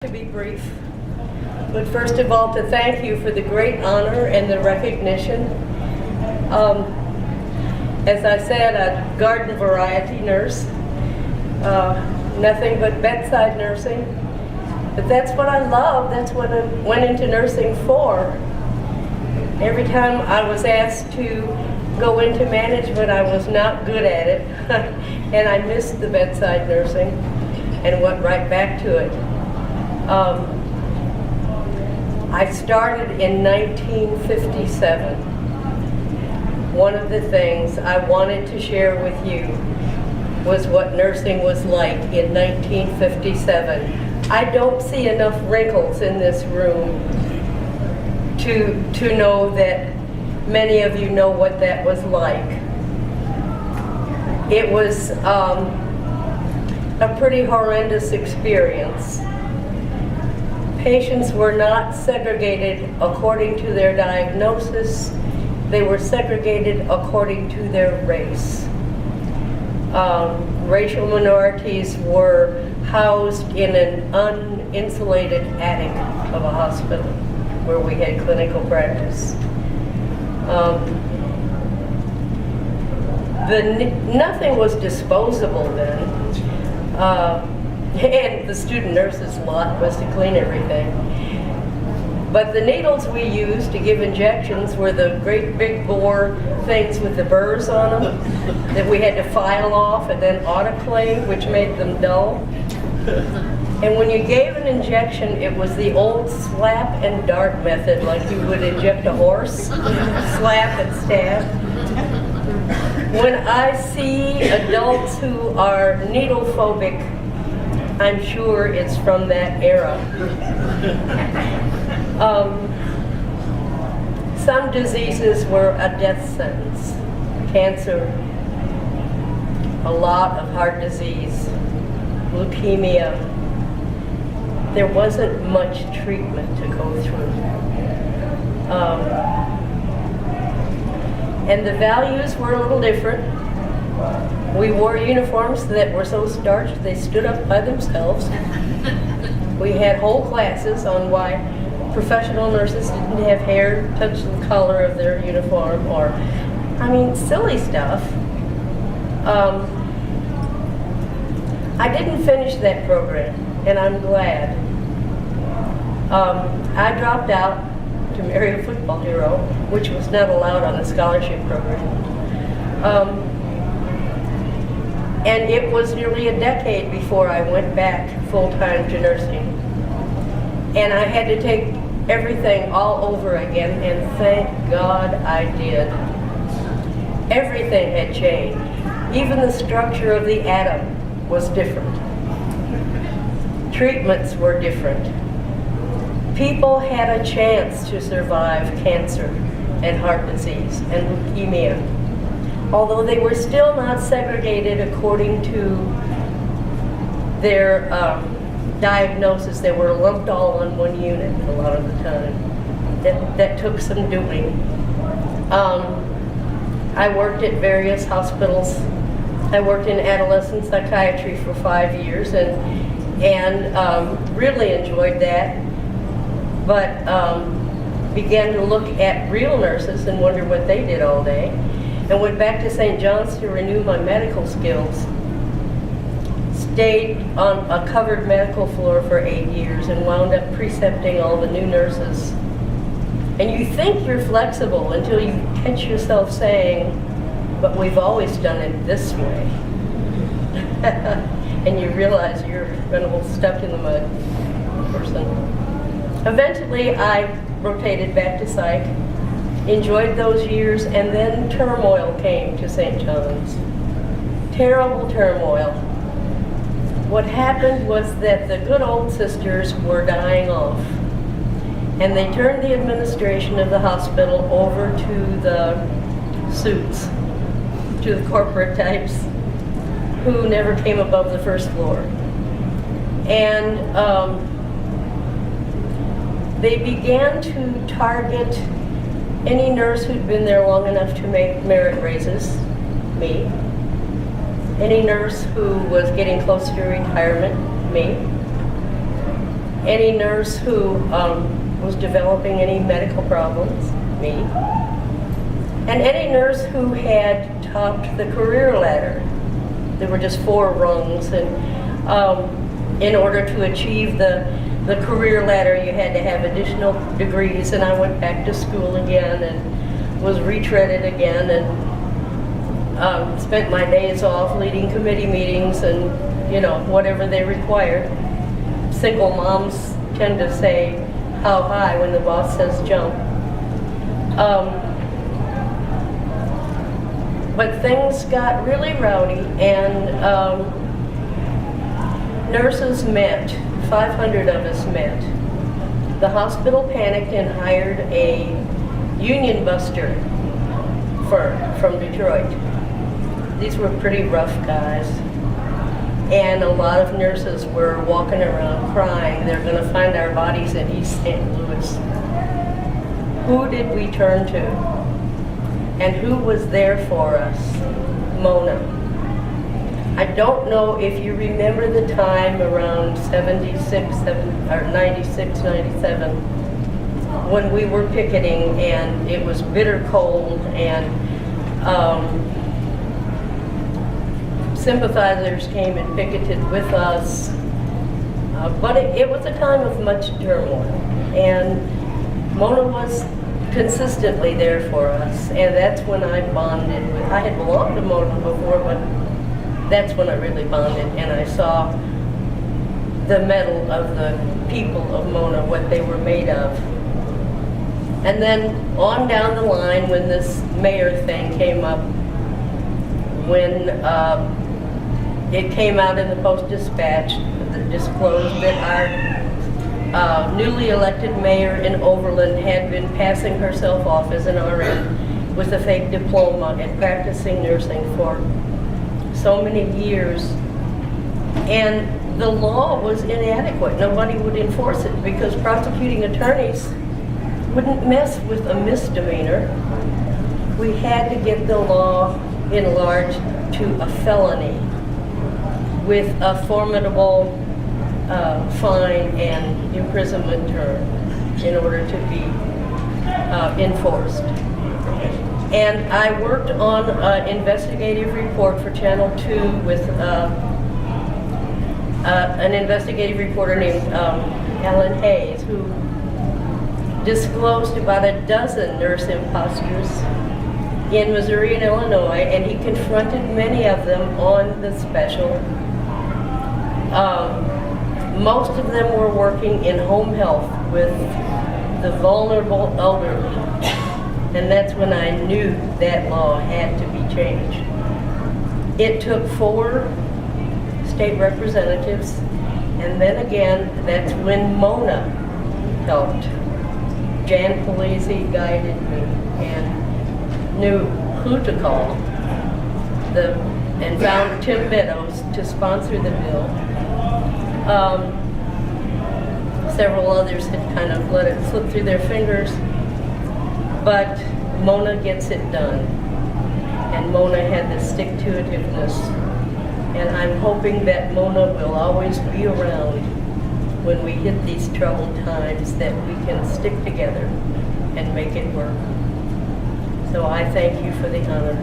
To be brief, but first of all to thank you for the great honor and the recognition. As I said, a garden variety nurse, nothing but bedside nursing, but that's what I love, that's what I went into nursing for. Every time I was asked to go into management, I was not good at it, and I missed the bedside nursing and went right back to it. I started in 1957. One of the things I wanted to share with you was what nursing was like in 1957. I don't see enough wrinkles in this room to know that many of you know what that was like. It was a pretty horrendous experience. Patients were not segregated according to their diagnosis. They were segregated according to their race. Racial minorities were housed in an uninsulated attic of a hospital where we had clinical practice. Nothing was disposable then. And the student nurse's lot was to clean everything. But the needles we used to give injections were the great big bore things with the burrs on them that we had to file off and then autoclave, which made them dull. And when you gave an injection, it was the old slap and dart method, like you would inject a horse, slap and stab. When I see adults who are needle phobic, I'm sure it's from that era. Some diseases were a death sentence. Cancer, a lot of heart disease, leukemia. There wasn't much treatment to go through. And the values were a little different. We wore uniforms that were so starched they stood up by themselves. We had whole classes on why professional nurses didn't have hair touch the color of their uniform, or, I mean, silly stuff. I didn't finish that program, and I'm glad. I dropped out to marry a football hero, which was not allowed on the scholarship program. And it was nearly a decade before I went back full-time to nursing. And I had to take everything all over again, and thank God I did. Everything had changed. Even the structure of the atom was different. Treatments were different. People had a chance to survive cancer and heart disease and leukemia. Although they were still not segregated according to their diagnosis, they were lumped all in one unit a lot of the time. That took some doing. I worked at various hospitals. I worked in adolescent psychiatry for 5 years and really enjoyed that, but began to look at real nurses and wonder what they did all day. And went back to St. John's to renew my medical skills. Stayed on a covered medical floor for 8 years and wound up precepting all the new nurses. And you think you're flexible until you catch yourself saying, but we've always done it this way. And you realize you're a little stuck in the mud person. Eventually, I rotated back to psych. Enjoyed those years, and then turmoil came to St. John's. Terrible turmoil. What happened was that the good old sisters were dying off, and they turned the administration of the hospital over to the suits, to the corporate types, who never came above the first floor. And they began to target any nurse who'd been there long enough to make merit raises, me. Any nurse who was getting close to retirement, me. any nurse who was developing any medical problems, me, and any nurse who had topped the career ladder. There were just 4 rungs, and in order to achieve the career ladder, you had to have additional degrees, and I went back to school again and was retreaded again, and spent my days off leading committee meetings and, you know, whatever they required. Single moms tend to say, how high, when the boss says jump. But things got really rowdy, and nurses met, 500 of us met. The hospital panicked and hired a union buster firm from Detroit. These were pretty rough guys. And a lot of nurses were walking around crying, they're going to find our bodies in East St. Louis. Who did we turn to? And who was there for us? Mona. I don't know if you remember the time around 96, 97, when we were picketing and it was bitter cold, and sympathizers came and picketed with us. But it was a time of much turmoil, and Mona was consistently there for us, and that's when I bonded with, I had belonged to Mona before, but that's when I really bonded, and I saw the mettle of the people of Mona, what they were made of. And then on down the line, when this mayor thing came up, when it came out in the Post-Dispatch that disclosed that our newly elected mayor in Overland had been passing herself off as an RN with a fake diploma and practicing nursing for so many years. And the law was inadequate. Nobody would enforce it because prosecuting attorneys wouldn't mess with a misdemeanor. We had to get the law enlarged to a felony with a formidable fine and imprisonment term in order to be enforced. And I worked on an investigative report for Channel 2 with an investigative reporter named Alan Hayes, who disclosed about a dozen nurse imposters in Missouri and Illinois, and he confronted many of them on the special. Most of them were working in home health with the vulnerable elderly, and that's when I knew that law had to be changed. It took 4 state representatives, and then again, that's when Mona helped. Jan Polizzi guided me and knew who to call, and found Tim Meadows to sponsor the bill. Several others had kind of let it slip through their fingers, but Mona gets it done. And Mona had the stick-to-itiveness. And I'm hoping that Mona will always be around when we hit these troubled times, that we can stick together and make it work. So I thank you for the honor.